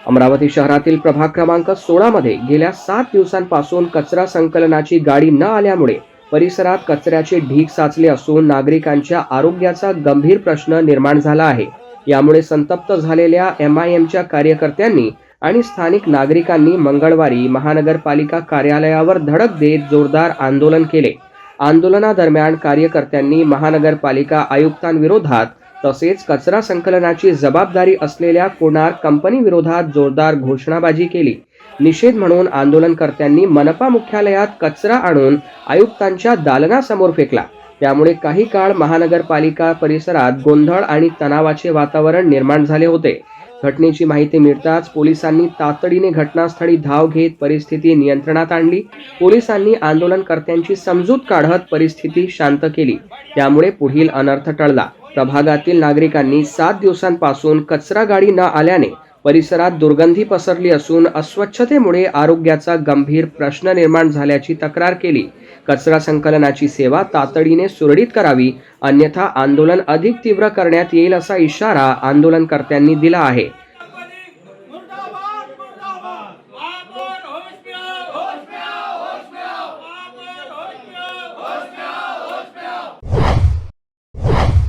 अमरावती शहरातील प्रभाग क्रमांक 16 मध्ये गेल्या 7 दिवसांपासून कचरा संकलनाची गाडी न आल्यामुळे परिसरात कचऱ्याचे ढीग साचले असून नागरिकांच्या आरोग्याचा गंभीर प्रश्न निर्माण झाला आहे। यामुळे संतप्त झालेल्या MIMच्या कार्यकर्त्यांनी आणि स्थानिक नागरिकांनी मंगळवारी महानगरपालिका कार्यालयावर धडक देत जोरदार आंदोलन केले। आंदोलनादरम्यान कार्यकर्त्यांनी महानगरपालिका आयुक्तांविरोधात तसेच कचरा संकलनाची जबाबदारी असलेल्या कोणार्क कंपनी विरोधात जोरदार घोषणाबाजी केली। निषेध म्हणून आंदोलनकर्त्यांनी मनपा मुख्यालयात कचरा आणून आयुक्तांच्या दालनासमोर फेकला। त्यामुळे काही काळ महानगरपालिका परिसरात गोंधळ आणि तणावाचे वातावरण निर्माण झाले होते। घटनेची माहिती मिळताच पोलिसांनी तातडीने घटनास्थळी धाव घेत परिस्थिती नियंत्रणात आणली। पोलिसांनी आंदोलनकर्त्यांची समजूत काढत परिस्थिती शांत केली। त्यामुळे पुढील अनर्थ टळला। प्रभागातील नागरिकांनी 7 दिवसांपासून कचरा गाडी न आल्याने परिसरात दुर्गंधी पसरली असून अस्वच्छतेमुळे आरोग्याचा गंभीर प्रश्न निर्माण झाल्याची तक्रार केली। कचरा संकलनाची सेवा तातडीने सुरळीत करावी, अन्यथा आंदोलन अधिक तीव्र करण्यात येईल असा इशारा आंदोलनकर्त्यांनी दिला आहे।